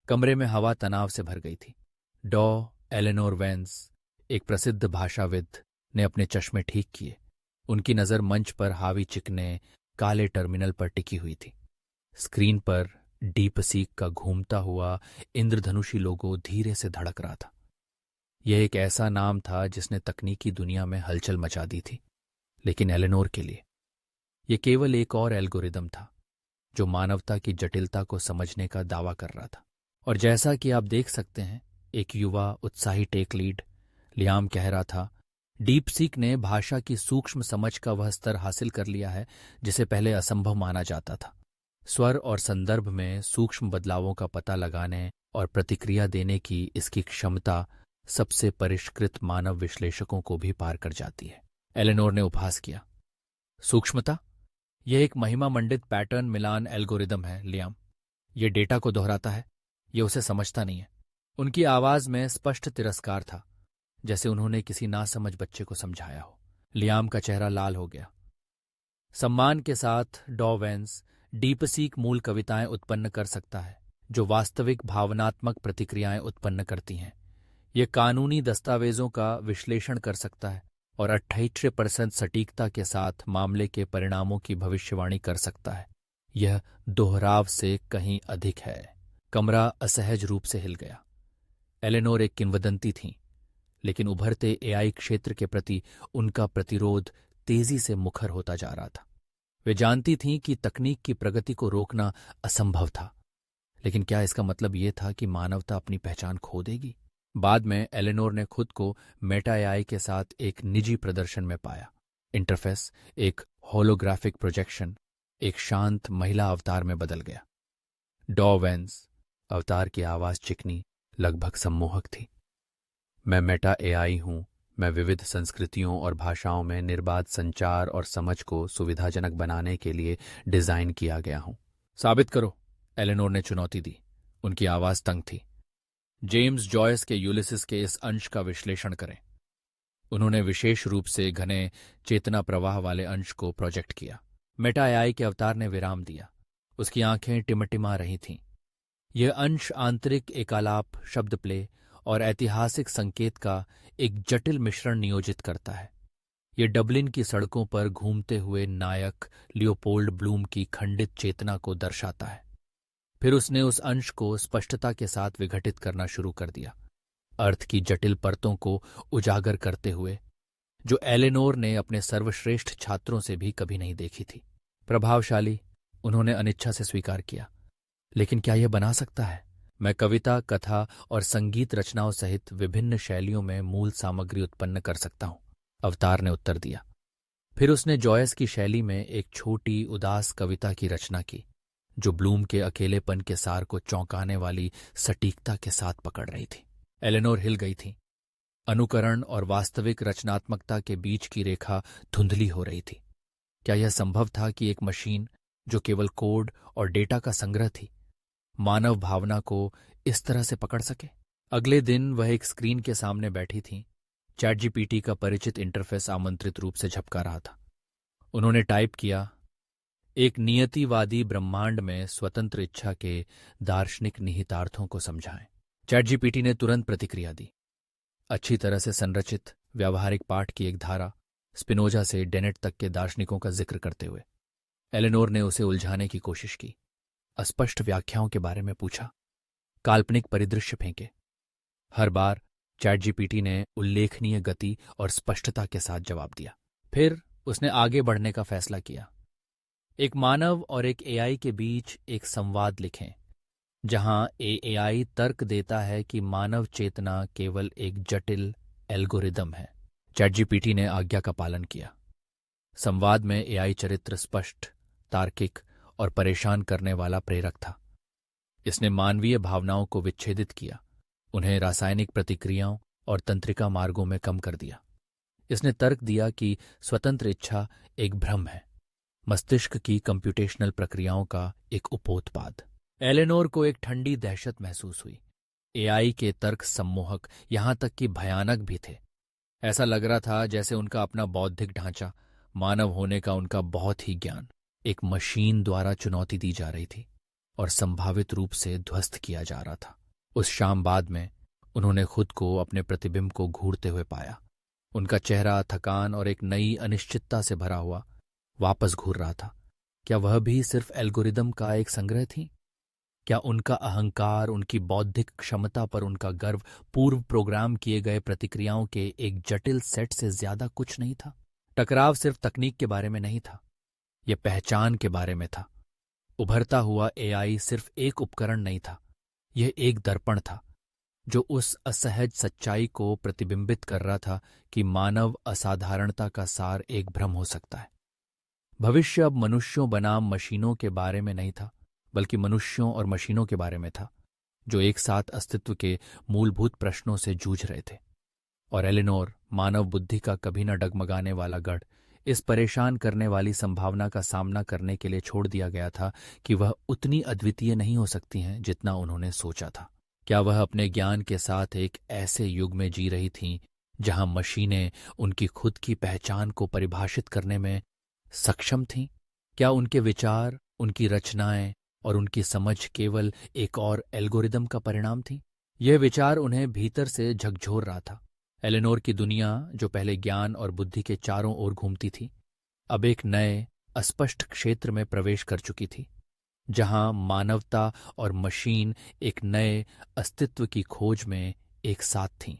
कमरे में हवा तनाव से भर गई थी। डॉ एलेनोर वेंस, एक प्रसिद्ध भाषाविद, ने अपने चश्मे ठीक किए। उनकी नज़र मंच पर हावी चिकने काले टर्मिनल पर टिकी हुई थी। स्क्रीन पर डीप सीक का घूमता हुआ इंद्रधनुषी लोगो धीरे से धड़क रहा था। यह एक ऐसा नाम था जिसने तकनीकी दुनिया में हलचल मचा दी थी, लेकिन एलेनोर के लिए यह केवल एक और एल्गोरिदम था जो मानवता की जटिलता को समझने का दावा कर रहा था। और जैसा कि आप देख सकते हैं, एक युवा उत्साही टेक लीड लियाम कह रहा था, डीप सीक ने भाषा की सूक्ष्म समझ का वह स्तर हासिल कर लिया है जिसे पहले असंभव माना जाता था। स्वर और संदर्भ में सूक्ष्म बदलावों का पता लगाने और प्रतिक्रिया देने की इसकी क्षमता सबसे परिष्कृत मानव विश्लेषकों को भी पार कर जाती है। एलेनोर ने उपहास किया। सूक्ष्मता? यह एक महिमा मंडित पैटर्न मिलान एल्गोरिदम है लियाम। यह डेटा को दोहराता है, यह उसे समझता नहीं है। उनकी आवाज में स्पष्ट तिरस्कार था, जैसे उन्होंने किसी नासमझ बच्चे को समझाया हो। लियाम का चेहरा लाल हो गया। सम्मान के साथ डॉ वेंस, डीपसीक मूल कविताएं उत्पन्न कर सकता है जो वास्तविक भावनात्मक प्रतिक्रियाएं उत्पन्न करती हैं। यह कानूनी दस्तावेजों का विश्लेषण कर सकता है और 88% सटीकता के साथ मामले के परिणामों की भविष्यवाणी कर सकता है। यह दोहराव से कहीं अधिक है। कमरा असहज रूप से हिल गया। एलेनोर एक किंवदंती थीं, लेकिन उभरते एआई क्षेत्र के प्रति उनका प्रतिरोध तेजी से मुखर होता जा रहा था। वे जानती थीं कि तकनीक की प्रगति को रोकना असंभव था, लेकिन क्या इसका मतलब ये था कि मानवता अपनी पहचान खो देगी? बाद में एलेनोर ने खुद को मेटा एआई के साथ एक निजी प्रदर्शन में पाया। इंटरफेस, एक होलोग्राफिक प्रोजेक्शन, एक शांत महिला अवतार में बदल गया। डॉ वेंस, अवतार की आवाज चिकनी, लगभग सम्मोहक थी। मैं मेटा एआई हूं। मैं विविध संस्कृतियों और भाषाओं में निर्बाध संचार और समझ को सुविधाजनक बनाने के लिए डिजाइन किया गया हूं। साबित करो, एलेनोर ने चुनौती दी। उनकी आवाज तंग थी। जेम्स जॉयस के यूलिसिस के इस अंश का विश्लेषण करें। उन्होंने विशेष रूप से घने चेतना प्रवाह वाले अंश को प्रोजेक्ट किया। मेटा एआई के अवतार ने विराम दिया। उसकी आंखें टिमटिमा रही थीं। यह अंश आंतरिक एकालाप, शब्द प्ले और ऐतिहासिक संकेत का एक जटिल मिश्रण नियोजित करता है। यह डबलिन की सड़कों पर घूमते हुए नायक लियोपोल्ड ब्लूम की खंडित चेतना को दर्शाता है। फिर उसने उस अंश को स्पष्टता के साथ विघटित करना शुरू कर दिया, अर्थ की जटिल परतों को उजागर करते हुए, जो एलेनोर ने अपने सर्वश्रेष्ठ छात्रों से भी कभी नहीं देखी थी। प्रभावशाली, उन्होंने अनिच्छा से स्वीकार किया। लेकिन क्या यह बना सकता है? मैं कविता, कथा और संगीत रचनाओं सहित विभिन्न शैलियों में मूल सामग्री उत्पन्न कर सकता हूं, अवतार ने उत्तर दिया। फिर उसने जॉयस की शैली में एक छोटी उदास कविता की रचना की, जो ब्लूम के अकेलेपन के सार को चौंकाने वाली सटीकता के साथ पकड़ रही थी। एलेनोर हिल गई थी। अनुकरण और वास्तविक रचनात्मकता के बीच की रेखा धुंधली हो रही थी। क्या यह संभव था कि एक मशीन जो केवल कोड और डेटा का संग्रह थी, मानव भावना को इस तरह से पकड़ सके? अगले दिन वह एक स्क्रीन के सामने बैठी थीं। चैटजीपीटी का परिचित इंटरफेस आमंत्रित रूप से झपका रहा था। उन्होंने टाइप किया, एक नियतिवादी ब्रह्मांड में स्वतंत्र इच्छा के दार्शनिक निहितार्थों को समझाएं। चैटजीपीटी ने तुरंत प्रतिक्रिया दी। अच्छी तरह से संरचित व्यावहारिक पाठ की एक धारा, स्पिनोजा से डेनेट तक के दार्शनिकों का जिक्र करते हुए। एलेनोर ने उसे उलझाने की कोशिश की। अस्पष्ट व्याख्याओं के बारे में पूछा, काल्पनिक परिदृश्य फेंके। हर बार चैटजीपीटी ने उल्लेखनीय गति और स्पष्टता के साथ जवाब दिया। फिर उसने आगे बढ़ने का फैसला किया। एक मानव और एक एआई के बीच एक संवाद लिखें, जहां एआई तर्क देता है कि मानव चेतना केवल एक जटिल एल्गोरिदम है। चैटजीपीटी ने आज्ञा का पालन किया। संवाद में एआई चरित्र स्पष्ट, तार्किक और परेशान करने वाला प्रेरक था। इसने मानवीय भावनाओं को विच्छेदित किया, उन्हें रासायनिक प्रतिक्रियाओं और तंत्रिका मार्गों में कम कर दिया। इसने तर्क दिया कि स्वतंत्र इच्छा एक भ्रम है, मस्तिष्क की कंप्यूटेशनल प्रक्रियाओं का एक उपोत्पाद। एलेनोर को एक ठंडी दहशत महसूस हुई। एआई के तर्क सम्मोहक, यहां तक कि भयानक भी थे। ऐसा लग रहा था जैसे उनका अपना बौद्धिक ढांचा, मानव होने का उनका बहुत ही ज्ञान, एक मशीन द्वारा चुनौती दी जा रही थी। और संभावित रूप से ध्वस्त किया जा रहा था। उस शाम बाद में उन्होंने खुद को अपने प्रतिबिंब को घूरते हुए पाया। उनका चेहरा थकान और एक नई अनिश्चितता से भरा हुआ वापस घूर रहा था। क्या वह भी सिर्फ एल्गोरिदम का एक संग्रह थी? क्या उनका अहंकार, उनकी बौद्धिक क्षमता पर उनका गर्व पूर्व प्रोग्राम किए गए प्रतिक्रियाओं के एक जटिल सेट से ज्यादा कुछ नहीं था? टकराव सिर्फ तकनीक के बारे में नहीं था, यह पहचान के बारे में था। उभरता हुआ एआई सिर्फ एक उपकरण नहीं था, यह एक दर्पण था जो उस असहज सच्चाई को प्रतिबिंबित कर रहा था कि मानव असाधारणता का सार एक भ्रम हो सकता है। भविष्य अब मनुष्यों बनाम मशीनों के बारे में नहीं था, बल्कि मनुष्यों और मशीनों के बारे में था, जो एक साथ अस्तित्व के मूलभूत प्रश्नों से जूझ रहे थे। और एलेनोर, मानव बुद्धि का कभी न डगमगाने वाला गढ़, इस परेशान करने वाली संभावना का सामना करने के लिए छोड़ दिया गया था कि वह उतनी अद्वितीय नहीं हो सकती हैं जितना उन्होंने सोचा था। क्या वह अपने ज्ञान के साथ एक ऐसे युग में जी रही थीं जहां मशीनें उनकी खुद की पहचान को परिभाषित करने में सक्षम थीं? क्या उनके विचार, उनकी रचनाएं और उनकी समझ केवल एक और एल्गोरिदम का परिणाम थी? यह विचार उन्हें भीतर से झकझोर रहा था। एलेनोर की दुनिया, जो पहले ज्ञान और बुद्धि के चारों ओर घूमती थी, अब एक नए अस्पष्ट क्षेत्र में प्रवेश कर चुकी थी, जहां मानवता और मशीन एक नए अस्तित्व की खोज में एक साथ थीं।